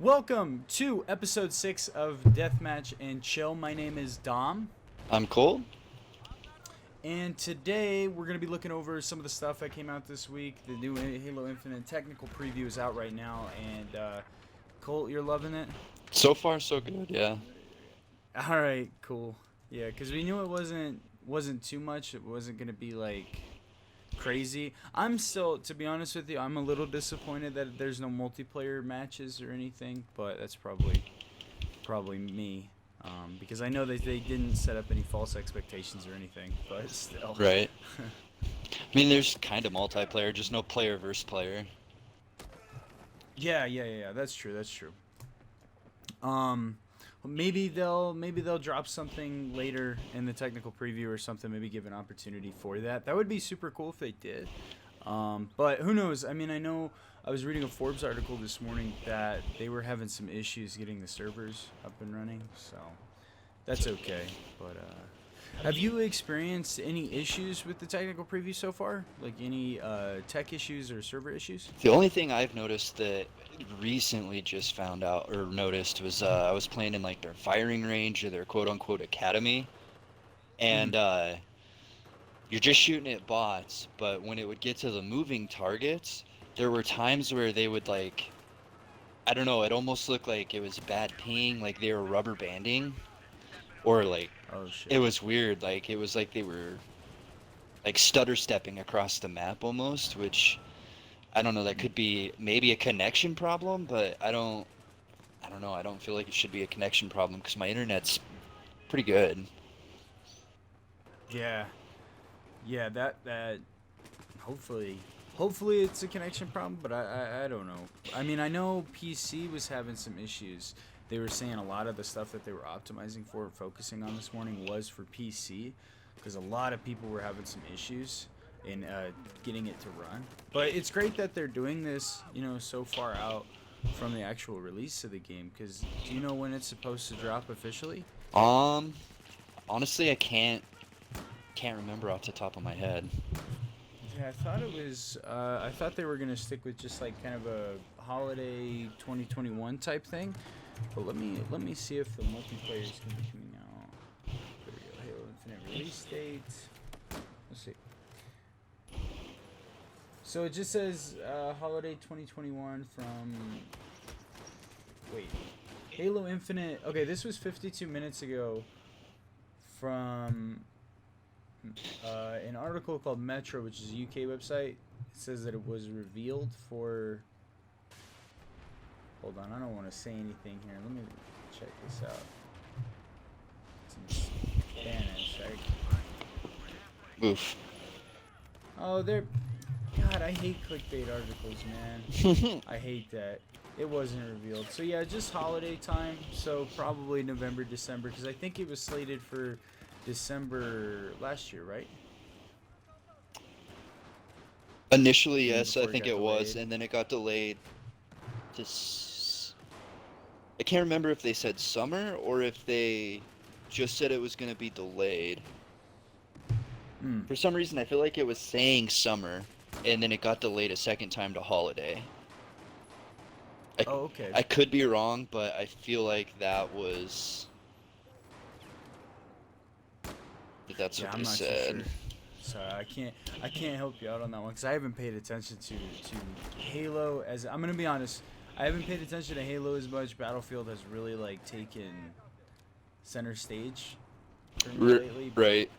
Welcome to episode 6 of Deathmatch N Chill. My name is Dom, I'm Cole. and today we're going to be looking over some of the stuff that came out this week. The new Halo Infinite technical preview is out right now, and Colt, you're loving it? So far, so good, yeah. Alright, cool. Yeah, because we knew it wasn't too much. It wasn't going to be, like, crazy. I'm still, to be honest with you, I'm a little disappointed that there's no multiplayer matches or anything, but that's probably me, because I know that they didn't set up any false expectations or anything, but still. Right. I mean, there's kind of multiplayer, just no player versus player. Yeah. That's true. That's true. Um, maybe they'll drop something later in the technical preview or something. Maybe give an opportunity for that. That would be super cool if they did. But who knows? I mean, I know I was reading a Forbes article this morning that they were having some issues getting the servers up and running, so that's okay. But have you experienced any issues with the technical preview so far? Like any tech issues or server issues? The only thing I've noticed that recently just found out or noticed was I was playing in like their firing range or their quote-unquote academy, Mm. and you're just shooting at bots, but when it would get to the moving targets, there were times where they would like, I don't know, it almost looked like it was bad ping, like they were rubber banding, or like Oh it shit. was weird, like it was like they were like stutter stepping across the map almost, which I don't know, that Mm. could be maybe a connection problem, but I don't know, I don't feel like it should be a connection problem because my internet's pretty good. Yeah. Yeah. That. Hopefully it's a connection problem, but I don't know. I mean, I know PC was having some issues. They were saying a lot of the stuff that they were optimizing for, focusing on this morning, was for PC, because a lot of people were having some issues in getting it to run. But it's great that they're doing this, so far out from the actual release of the game. Because do you know when it's supposed to drop officially? Um, Honestly, I can't remember off the top of my head. Yeah, I thought it was. I thought they were gonna stick with just like kind of a holiday 2021 type thing. But let me see if the multiplayer is gonna be coming out. There we go. Halo Infinite release date. Let's see. So it just says holiday 2021 from. Wait. Halo Infinite. Okay, this was 52 minutes ago from an article called Metro, which is a UK website. It says that it was revealed for. Hold on, I don't want to say anything here. Let me check this out. It's in Spanish. Oof. Oh, they're. God, I hate clickbait articles, man. I hate that. It wasn't revealed. So yeah, just holiday time. So probably November, December, because I think it was slated for December last year, right? Initially, And then yes, I before it think got it was, delayed. and then it got delayed to I can't remember if they said summer or if they just said it was going to be delayed. Hmm. For some reason, I feel like it was saying summer, and then it got delayed a second time to holiday. I, Oh, okay. I could be wrong, but I feel like that's Yeah, what I'm they not too said. sure. Sorry, I can't help you out on that one because I haven't paid attention to Halo. As I'm gonna be honest, I haven't paid attention to Halo as much. Battlefield has really like taken center stage for me R lately, right.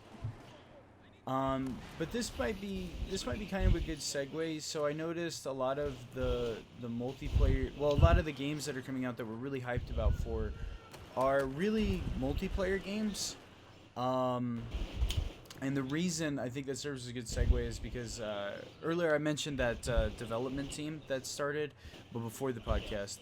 but this might be kind of a good segue. So I noticed a lot of the multiplayer, well, a lot of the games that are coming out that we're really hyped about for are really multiplayer games. Um, And the reason I think that serves as a good segue is because earlier I mentioned that development team that started, but before the podcast,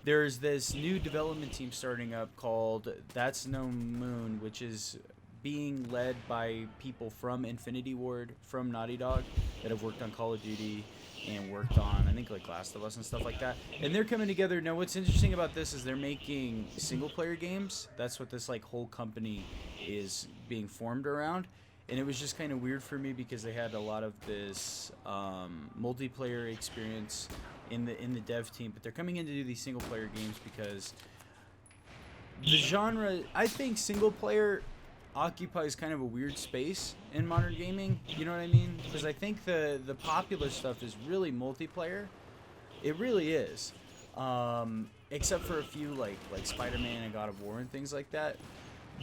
there's this new development team starting up called That's No Moon, which is being led by people from Infinity Ward, from Naughty Dog, that have worked on Call of Duty and worked on, I think, like Last of Us and stuff like that. And they're coming together. Now, what's interesting about this is they're making single player games. That's what this like whole company is being formed around, and it was just kind of weird for me because they had a lot of this multiplayer experience in the dev team, but they're coming in to do these single player games because the genre, I think single player occupies kind of a weird space in modern gaming. You know what I mean? Because I think the popular stuff is really multiplayer. It really is. Except for a few like Spider-Man and God of War and things like that.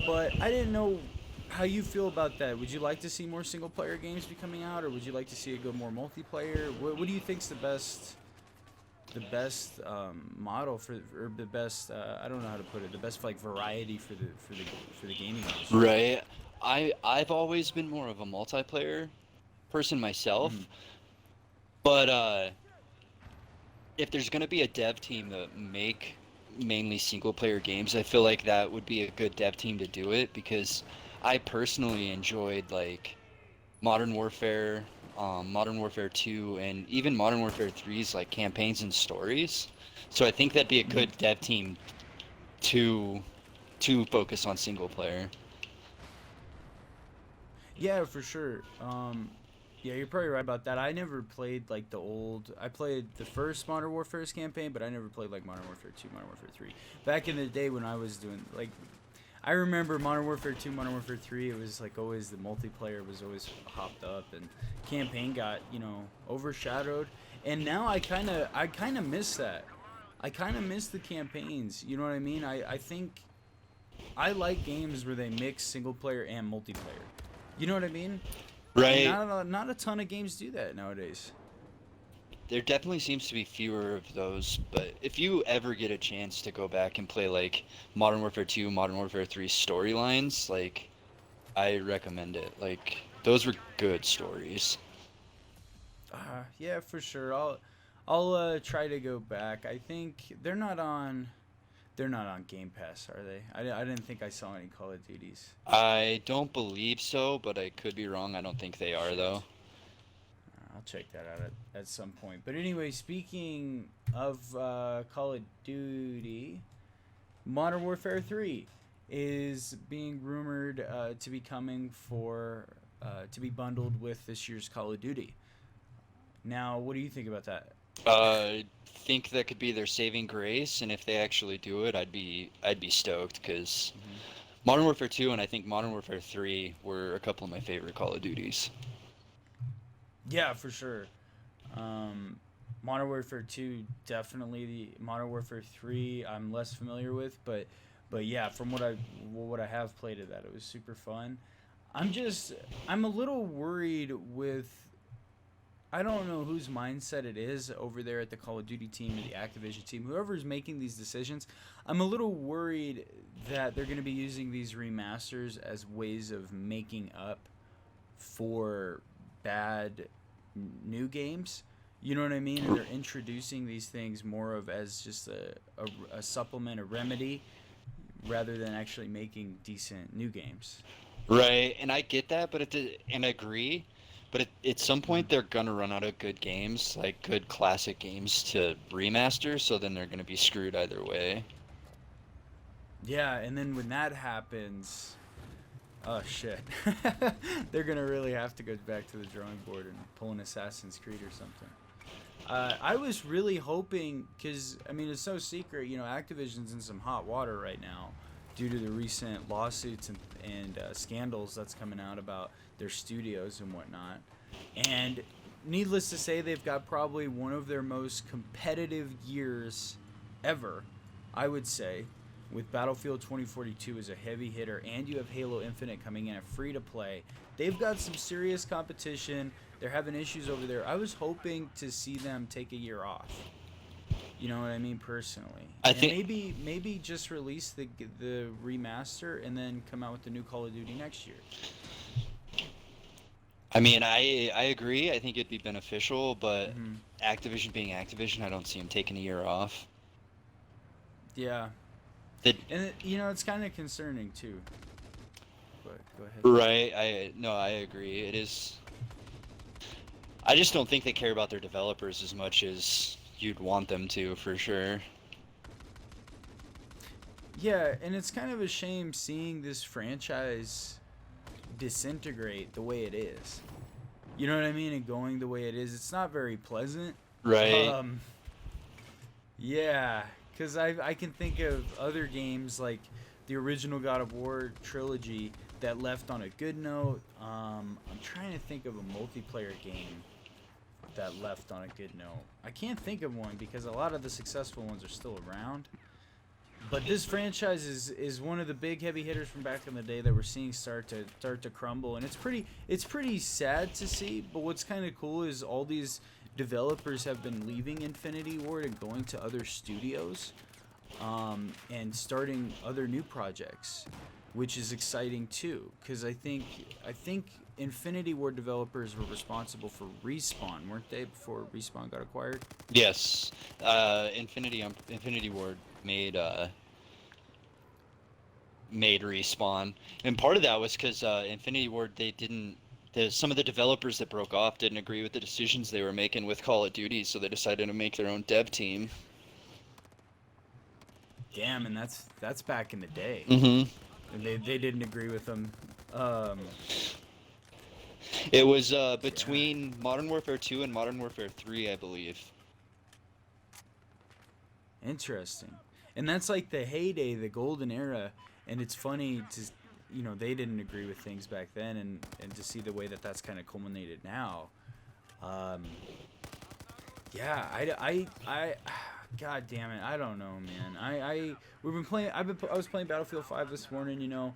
But I didn't know how you feel about that. Would you like to see more single player games be coming out, or would you like to see it go more multiplayer? What do you think's the best model for, or the best I don't know how to put it, the best like variety for the gaming industry? Right. I've always been more of a multiplayer person myself, Mhm. but if there's gonna be a dev team that make mainly single player games, I feel like that would be a good dev team to do it because I personally enjoyed like Modern Warfare, Modern Warfare 2, and even Modern Warfare 3's like campaigns and stories. So I think that'd be a Mhm. good dev team to focus on single player. Yeah, for sure. Yeah, you're probably right about that. I never played like the old. I played the first Modern Warfare's campaign, but I never played like Modern Warfare 2, Modern Warfare 3. Back in the day when I was doing like, I remember Modern Warfare 2, Modern Warfare 3. It was like always the multiplayer was always hopped up, and campaign got overshadowed. And now I kind of miss that. I kind of miss the campaigns. You know what I mean? I think I like games where they mix single player and multiplayer. You know what I mean? And Right. not a ton of games do that nowadays. There definitely seems to be fewer of those, but if you ever get a chance to go back and play like Modern Warfare 2, Modern Warfare 3 storylines, like I recommend it. Like those were good stories. Yeah, for sure. I'll try to go back. I think they're not on Game Pass, are they? I didn't think I saw any Call of Duties. I don't believe so, but I could be wrong. I don't think they are Shit. though. I'll check that out at some point. But anyway, speaking of Call of Duty, Modern Warfare 3 is being rumored to be coming to be bundled with this year's Call of Duty. Now, what do you think about that? I think that could be their saving grace, and if they actually do it, I'd be stoked because Hmm. Modern Warfare 2 and I think Modern Warfare 3 were a couple of my favorite Call of Duties. Yeah, for sure. Um, Modern Warfare 2 definitely. The Modern Warfare 3 I'm less familiar with, but yeah, from what I have played of that, it was super fun. I'm a little worried with, I don't know whose mindset it is over there at the Call of Duty team or the Activision team, whoever's making these decisions. I'm a little worried that they're going to be using these remasters as ways of making up for bad new games. You know what I mean? And they're introducing these things more of as just a supplement, a remedy, rather than actually making decent new games. Right, and I get that, and I agree, but at some Mm. point they're gonna run out of good games, like good classic games to remaster, so then they're gonna be screwed either way. Yeah, and then when that happens, oh shit, they're gonna really have to go back to the drawing board and pull an Assassin's Creed or something. I was really hoping, because I mean, it's no secret, Activision's in some hot water right now due to the recent lawsuits and scandals that's coming out about their studios and whatnot. And needless to say, they've got probably one of their most competitive years ever, I would say, with Battlefield 2042 as a heavy hitter, and you have Halo Infinite coming in at free to play. They've got some serious competition. They're having issues over there. I was hoping to see them take a year off. You know what I mean, personally, I and think, maybe just release the remaster and then come out with the new Call of Duty next year. I mean, I agree. I think it'd be beneficial, but Hmm. Activision being Activision, I don't see them taking a year off. Yeah, That and it's kind of concerning too. But go ahead. right? I no, I agree. It is. I just don't think they care about their developers as much as you'd want them to, for sure. Yeah, and it's kind of a shame seeing this franchise disintegrate the way it is. You know what I mean? And going the way it is, it's not very pleasant. Right. Yeah, because I can think of other games like the original God of War trilogy that left on a good note. I'm trying to think of a multiplayer game that left on a good note. I can't think of one because a lot of the successful ones are still around. But this franchise is one of the big heavy hitters from back in the day that we're seeing start to crumble, and it's pretty sad to see. But what's kind of cool is all these developers have been leaving Infinity Ward and going to other studios, and starting other new projects, which is exciting too. Because I think Infinity Ward developers were responsible for Respawn, weren't they? Before Respawn got acquired. Yes. Infinity Ward made Respawn, and part of that was because Infinity Ward, some of the developers that broke off didn't agree with the decisions they were making with Call of Duty, so they decided to make their own dev team. Damn, and that's back in the day. Mm-hmm. And they didn't agree with them. It was between Modern Warfare 2 and Modern Warfare 3, I believe. Interesting. And that's like the heyday, the golden era. And it's funny to, they didn't agree with things back then, and to see the way that that's kind of culminated now. Yeah, I God damn it, I don't know, man. We've been playing. I was playing Battlefield 5 this morning.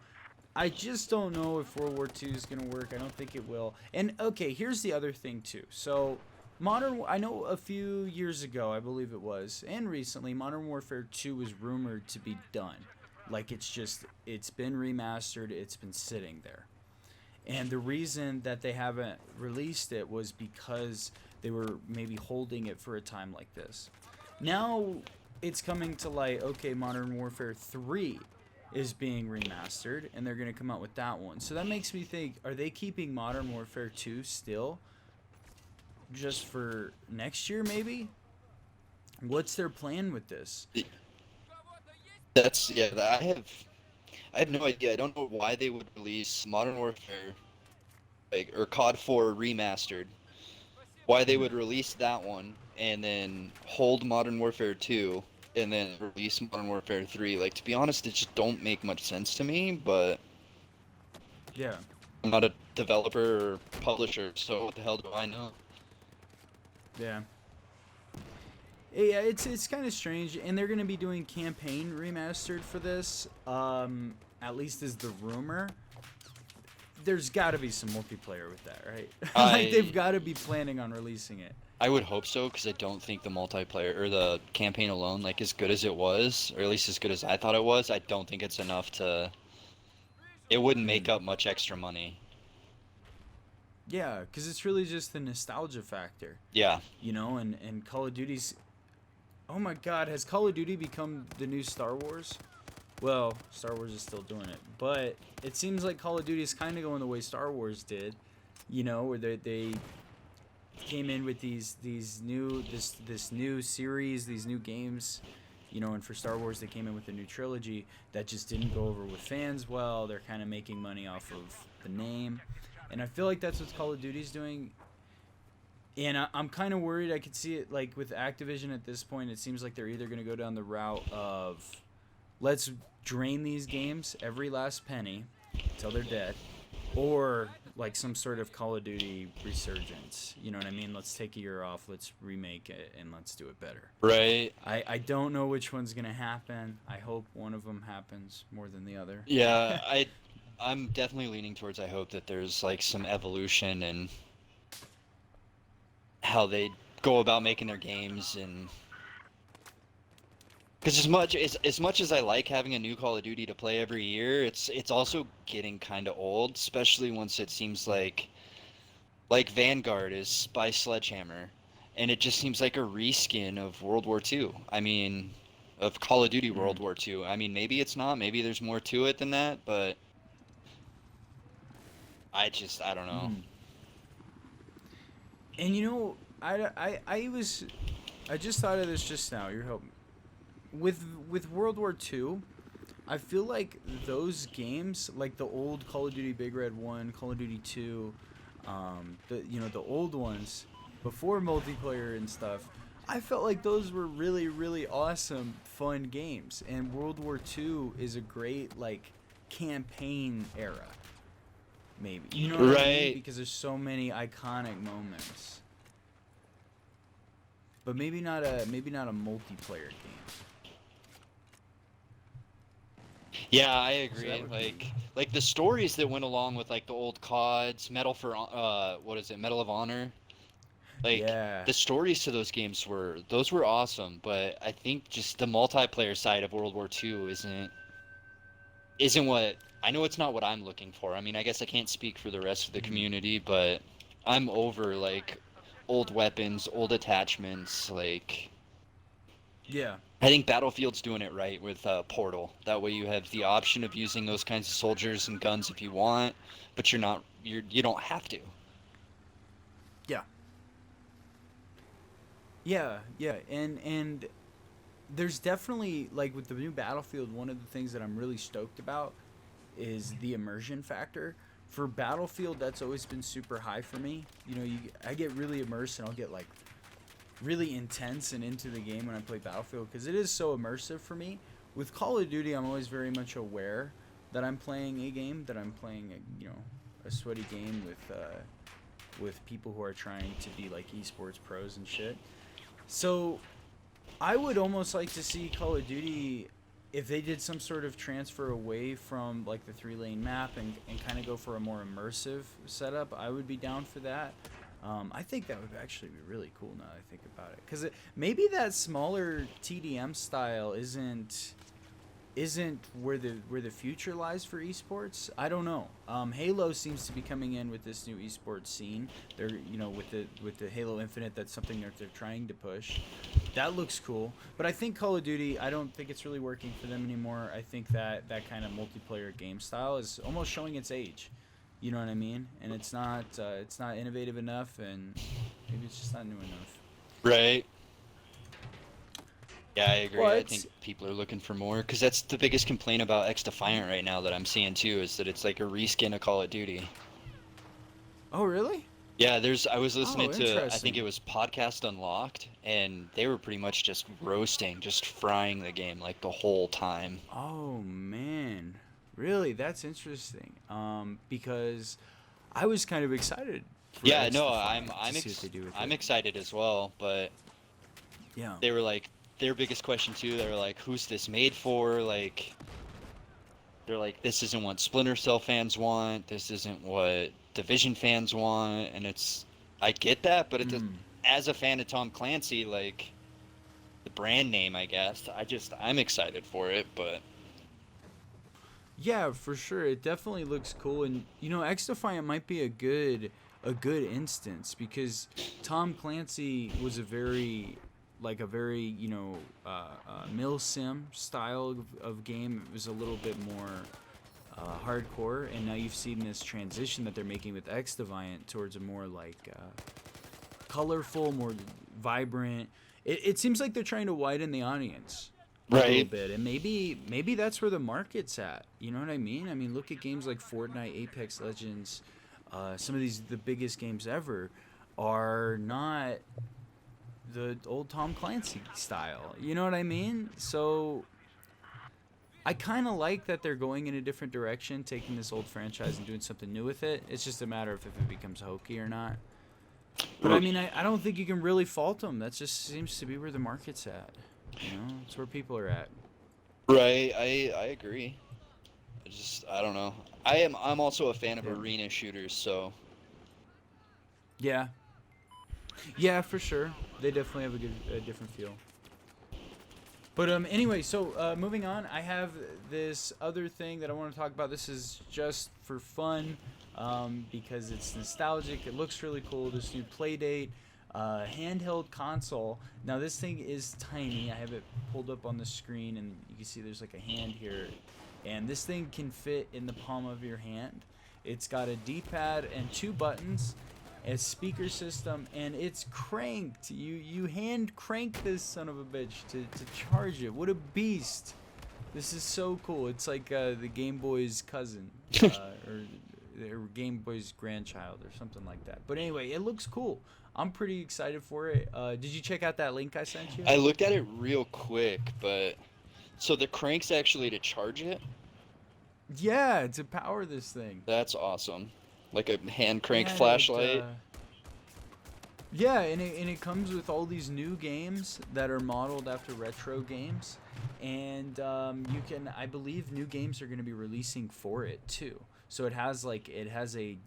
I just don't know if World War II is gonna work. I don't think it will. And okay, here's the other thing too. So, I know a few years ago, I believe it was, and recently, Modern Warfare 2 was rumored to be done. Like it's been remastered. It's been sitting there. And the reason that they haven't released it was because they were maybe holding it for a time like this. Now it's coming to light, okay, Modern Warfare 3 is being remastered, and they're going to come out with that one. So that makes me think, are they keeping Modern Warfare 2 still just for next year maybe? What's their plan with this? I have no idea. I don't know why they would release Modern Warfare, or COD 4 Remastered. Why they would release that one and then hold Modern Warfare 2 and then release Modern Warfare 3. Like, to be honest, it just don't make much sense to me, but yeah, I'm not a developer or publisher, so what the hell do I know? Yeah. Yeah, it's kind of strange, and they're gonna be doing campaign remastered for this. At least is the rumor. There's got to be some multiplayer with that, right? Like they've got to be planning on releasing it. I would hope so, because I don't think the multiplayer or the campaign alone, like as good as it was, or at least as good as I thought it was, I don't think it's enough to. It wouldn't make up much extra money. Yeah, because it's really just the nostalgia factor. Yeah. And Call of Duty's. Oh my God, has Call of Duty become the new Star Wars? Well, Star Wars is still doing it, but it seems like Call of Duty is kind of going the way Star Wars did, where they came in with this new series, these new games, and for Star Wars they came in with a new trilogy that just didn't go over with fans well. They're kind of making money off of the name, and I feel like that's what Call of Duty's doing. And I'm kind of worried. I could see it like with Activision at this point. It seems like they're either going to go down the route of let's drain these games every last penny until they're dead, or like some sort of Call of Duty resurgence. You know what I mean? Let's take a year off, let's remake it, and let's do it better. Right. I don't know which one's going to happen. I hope one of them happens more than the other. Yeah, I'm definitely leaning towards I hope that there's like some evolution in how they go about making their games, and because as much as I like having a new Call of Duty to play every year, it's also getting kind of old, especially once it seems like Vanguard is by Sledgehammer, and it just seems like a reskin of World War II. I mean, of Call of Duty World War II. I mean, maybe it's not. Maybe there's more to it than that, but I don't know. And I just thought of this just now. You're helping with World War II. I feel like those games, like the old Call of Duty Big Red 1, Call of Duty 2, the old ones before multiplayer and stuff, I felt like those were really, really awesome, fun games. And World War II is a great, like, campaign era, maybe. You know what I mean? Right. Because there's so many iconic moments. But maybe not a multiplayer game. Yeah, I So agree. that would be Like the stories that went along with like the old CODs, what is it, Medal of Honor? Like yeah. the stories to those were awesome, but I think just the multiplayer side of World War II isn't what I know it's not what I'm looking for. I mean, I guess I can't speak for the rest of the Mhm. community, but I'm over like old weapons, old attachments, like Yeah. I think Battlefield's doing it right with Portal. That way you have the option of using those kinds of soldiers and guns if you want, but you don't have to. Yeah. Yeah, yeah, and there's definitely, like, with the new Battlefield, one of the things that I'm really stoked about is the immersion factor. For Battlefield, that's always been super high for me. You know, I get really immersed and I'll get like really intense and into the game when I play Battlefield because it is so immersive for me. With Call of Duty, I'm always very much aware that I'm playing a game, that I'm playing a sweaty game with people who are trying to be like esports pros and shit. So I would almost like to see Call of Duty if they did some sort of transfer away from like the 3-lane map and kind of go for a more immersive setup. I would be down for that. I think that would actually be really cool now that I think about it, because maybe that smaller TDM style isn't where the future lies for esports. I don't know. Halo seems to be coming in with this new esports scene. They're with the Halo Infinite, that's something that they're trying to push. That looks cool. But I think Call of Duty, I don't think it's really working for them anymore. I think that kind of multiplayer game style is almost showing its age. You know what I mean? And it's not innovative enough, and maybe it's just not new enough. Right. Yeah, I agree. I But think people are looking for more because that's the biggest complaint about X Defiant right now that I'm seeing too is that it's like a reskin of Call of Duty. oh really? Yeah, I was listening Oh, to I think interesting. it was Podcast Unlocked and they were pretty much just roasting, just frying the game like the whole time. Oh man, really? That's interesting. Because I was kind of excited for Yeah, X no, Defiant to see what they do with I'm it. excited as well, but Yeah. they were like their biggest question too, they were like, who's this made for? Like they're like, this isn't what Splinter Cell fans want, this isn't what Division fans want, and I get that, but Mm. as a fan of Tom Clancy, like the brand name, I guess, I'm excited for it, but Yeah, for sure. It definitely looks cool, and X Defiant might be a good instance because Tom Clancy was a very mill sim style of game. It was a little bit more hardcore, and now you've seen this transition that they're making with X Defiant towards a more like colorful, more vibrant. It seems like they're trying to widen the audience a little right. bit, and maybe that's where the market's at. You know what I mean? I mean, look at games like Fortnite, Apex Legends. Some of the biggest games ever are not the old Tom Clancy style. You know what I mean? So I kind of like that they're going in a different direction, taking this old franchise and doing something new with it. It's just a matter of if it becomes hokey or not. But I mean, I don't think you can really fault them. That just seems to be where the market's at. It's where people are at. Right, I agree. I don't know. I'm also a fan of Yeah. arena shooters, so Yeah. Yeah, for sure. They definitely have a different feel. But anyway, so moving on, I have this other thing that I want to talk about. This is just for fun, because it's nostalgic. It looks really cool. This new Playdate handheld console. Now this thing is tiny. I have it pulled up on the screen, and you can see there's like a hand here, and this thing can fit in the palm of your hand. It's got a D-pad and 2 buttons, a speaker system, and it's cranked. You hand crank this son of a bitch to charge it. What a beast. This is so cool. It's like the Game Boy's cousin, or Game Boy's grandchild, or something like that. But anyway, it looks cool. I'm pretty excited for it. Did you check out that link I sent you? I looked at it real quick, but so the crank's actually to charge it? Yeah, to power this thing. That's awesome. Like a hand crank Yeah, flashlight. Yeah, and it comes with all these new games that are modeled after retro games, and you can, I believe, new games are going to be releasing for it too. So it has a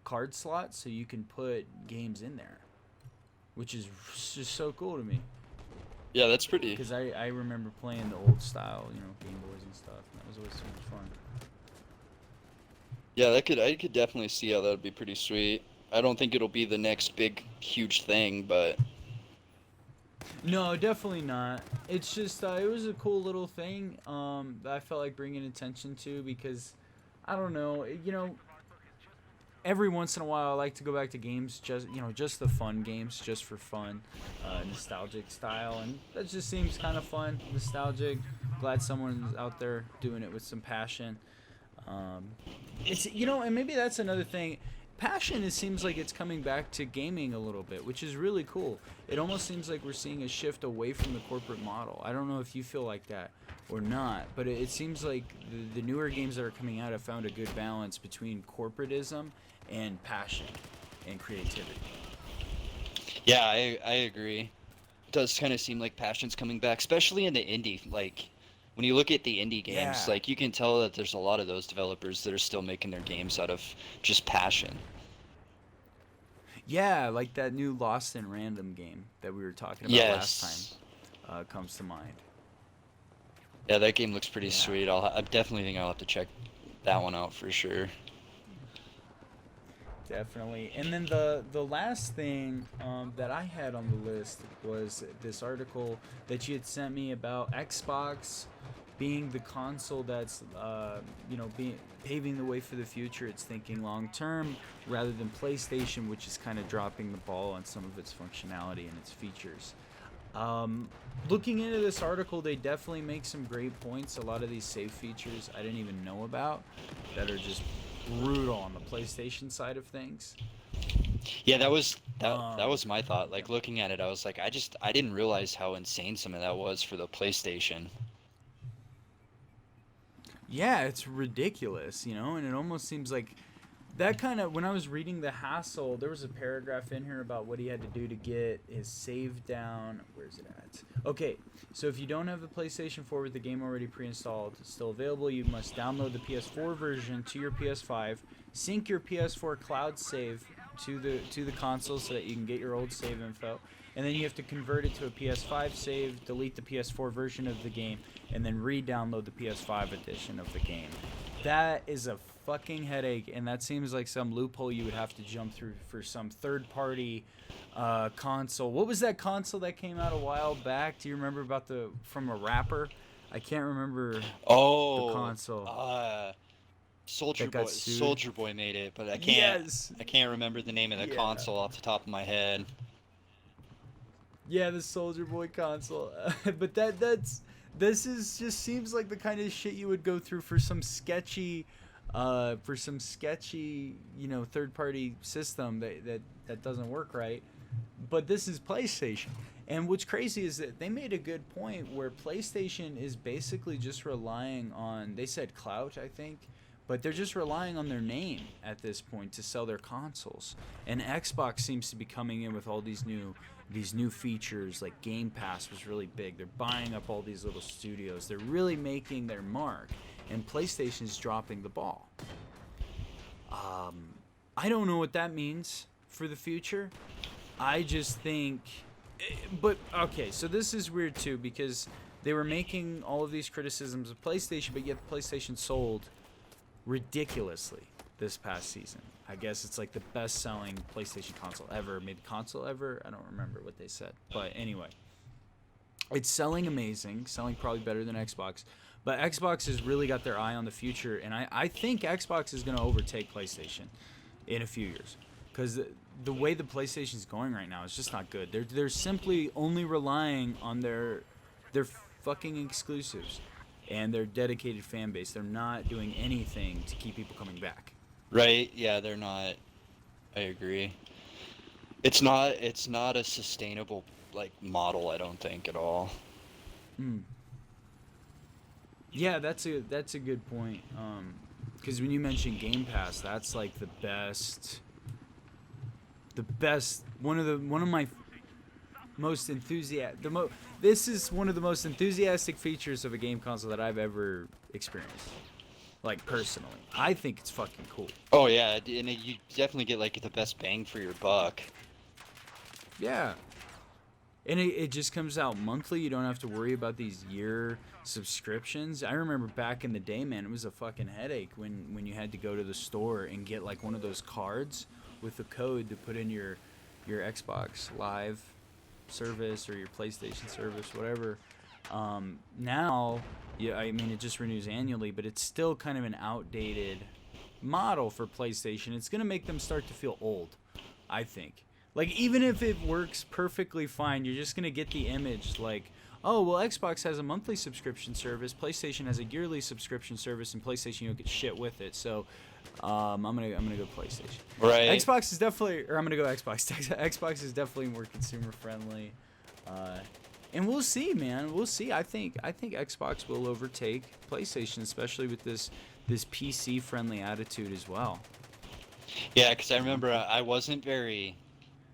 card slot, so you can put games in there, which is just so cool to me. Yeah, that's pretty. Because I remember playing the old style, Game Boys and stuff, and that was always so much fun. Yeah, I could definitely see how that would be pretty sweet. I don't think it'll be the next big, huge thing, but No, definitely not. It's just it was a cool little thing that I felt like bringing attention to because I don't know, every once in a while I like to go back to games just the fun games, just for fun, nostalgic style, and that just seems kind of fun, nostalgic. Glad someone's out there doing it with some passion. It's and maybe that's another thing. Passion, it seems like it's coming back to gaming a little bit, which is really cool. It almost seems like we're seeing a shift away from the corporate model. I don't know if you feel like that or not, but it seems like the newer games that are coming out have found a good balance between corporatism and passion and creativity. yeah, I agree. It does kind of seem like passion's coming back, especially in the indie. Like, when you look at the indie games, Yeah. like, you can tell that there's a lot of those developers that are still making their games out of just passion. Yeah, like that new Lost in Random game that we were talking about last Yes. time comes to mind. Yeah, that game looks pretty Yeah. sweet. I definitely think I'll have to check that one out for sure. Definitely. And then the last thing that I had on the list was this article that you had sent me about Xbox being the console that's being paving the way for the future. It's thinking long term rather than PlayStation, which is kind of dropping the ball on some of its functionality and its features. Looking into this article, they definitely make some great points. A lot of these save features I didn't even know about that are just brutal on the PlayStation side of things. Yeah, that was my thought. Like, looking at it, I was like, I didn't realize how insane some of that was for the PlayStation. Yeah, it's ridiculous, and it almost seems like that kind of, when I was reading the hassle, there was a paragraph in here about what he had to do to get his save down. Where's it at? Okay, so if you don't have the PlayStation 4 with the game already pre-installed, still available, you must download the PS4 version to your PS5, sync your PS4 cloud save to the console so that you can get your old save info, and then you have to convert it to a PS5 save, delete the PS4 version of the game, and then re-download the PS5 edition of the game. That is a fucking headache, and that seems like some loophole you would have to jump through for some third-party console. What was that console that came out a while back? Do you remember from a rapper? I can't remember the console. Soldier Boy made it, but I can't remember the name of the console off the top of my head. Yeah, the Soldier Boy console. But just seems like the kind of shit you would go through for some sketchy third-party system that doesn't work right. But this is PlayStation. And what's crazy is that they made a good point where PlayStation is basically just relying on, they said clout, I think, but they're just relying on their name at this point to sell their consoles. And Xbox seems to be coming in with all these new features, like Game Pass was really big. They're buying up all these little studios. They're really making their mark, and PlayStation's dropping the ball. I don't know what that means for the future. I just think, but okay, so this is weird too, because they were making all of these criticisms of PlayStation, but yet PlayStation sold ridiculously this past season. I guess it's like the best-selling PlayStation console ever, maybe console ever. I don't remember what they said, but anyway, it's selling amazing, selling probably better than Xbox. But Xbox has really got their eye on the future, and I think Xbox is going to overtake PlayStation in a few years, because the way the PlayStation's going right now is just not good. They're simply only relying on their fucking exclusives. and their dedicated fan base. They're not doing anything to keep people coming back. Right? Yeah, they're not. I agree. It's not a sustainable like model, I don't think at all. Mm. Yeah, that's a good point. Because when you mention Game Pass, that's like the best one of my most enthusiastic this is one of the most enthusiastic features of a game console that I've ever experienced. Like personally, I think it's fucking cool. Oh yeah, and you definitely get like the best bang for your buck. Yeah. And it just comes out monthly. You don't have to worry about these year subscriptions. I remember back in the day, man, it was a fucking headache when you had to go to the store and get like one of those cards with a code to put in your Xbox Live service or your PlayStation service, whatever. Now, yeah, I mean, it just renews annually, but it's still kind of an outdated model for PlayStation. It's going to make them start to feel old, I think. Like, even if it works perfectly fine, you're just going to get the image like, oh, well, Xbox has a monthly subscription service, PlayStation has a yearly subscription service, and PlayStation, you don't get shit with it. So, I'm gonna go PlayStation. Right. Xbox is definitely, or I'm gonna go Xbox. Xbox is definitely more consumer friendly, and we'll see, man. We'll see. I think Xbox will overtake PlayStation, especially with this PC friendly attitude as well. Yeah, because I remember I wasn't very.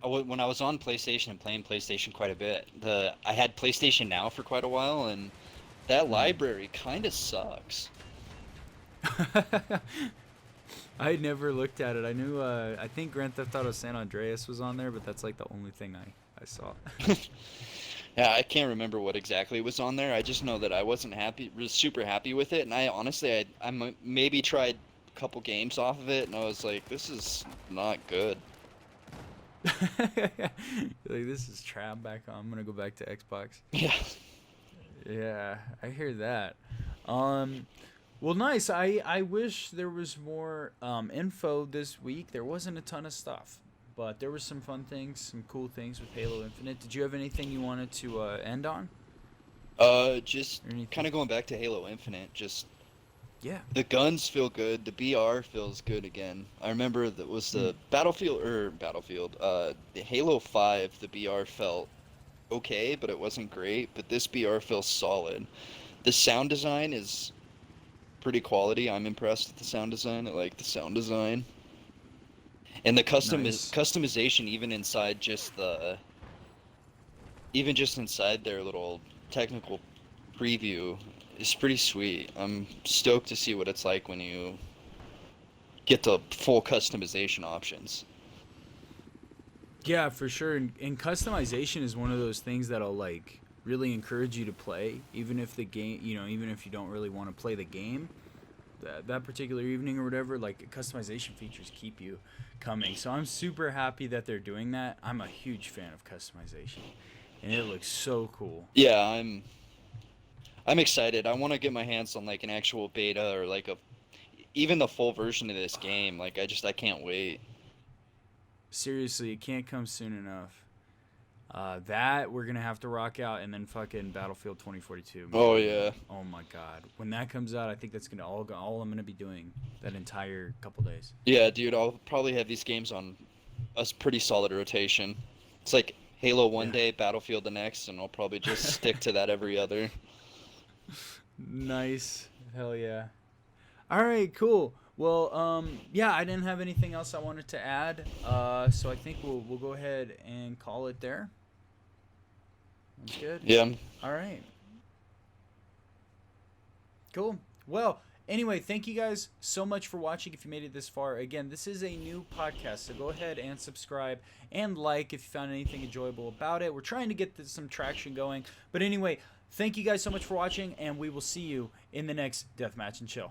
When I was on PlayStation and playing PlayStation quite a bit, I had PlayStation Now for quite a while, and that library kind of sucks. I never looked at it. I knew, I think Grand Theft Auto San Andreas was on there, but that's like the only thing I saw. Yeah, I can't remember what exactly was on there. I just know that I wasn't super happy with it, and I honestly, I maybe tried a couple games off of it, and I was like, this is not good. Like, this is trap back on. I'm gonna go back to Xbox. Yeah. Yeah, I hear that. Well, nice. I wish there was more info this week. There wasn't a ton of stuff, but there were some fun things, some cool things with Halo Infinite. Did you have anything you wanted to end on? Just kind of going back to Halo Infinite, just yeah. the guns feel good. The BR feels good again. I remember that was the Battlefield, the Halo 5, the BR felt okay, but it wasn't great. But this BR feels solid. The sound design is pretty quality. I'm impressed with the sound design. I like the sound design. And the customization even inside inside their little technical preview is pretty sweet. I'm stoked to see what it's like when you get the full customization options. Yeah, for sure. And customization is one of those things that'll like really encourage you to play, even if the game, even if you don't really want to play the game that particular evening or whatever. Like, customization features keep you coming. So I'm super happy that they're doing that. I'm a huge fan of customization, and it looks so cool. Yeah, I'm excited. I want to get my hands on like an actual beta or like even the full version of this game. Like, I can't wait. Seriously, it can't come soon enough. That we're gonna have to rock out, and then fucking Battlefield 2042. Man. Oh yeah. Oh my god. When that comes out, I think that's gonna all I'm gonna be doing that entire couple days. Yeah, dude. I'll probably have these games on a pretty solid rotation. It's like Halo one day, Battlefield the next, and I'll probably just stick to that every other. Nice. Hell yeah. All right. Cool. Well, yeah, I didn't have anything else I wanted to add, so I think we'll go ahead and call it there. That's good. Yeah. All right. Cool. Well, anyway, thank you guys so much for watching. If you made it this far, again, this is a new podcast, so go ahead and subscribe and like if you found anything enjoyable about it. We're trying to get some traction going, but anyway, thank you guys so much for watching, and we will see you in the next Deathmatch and Chill.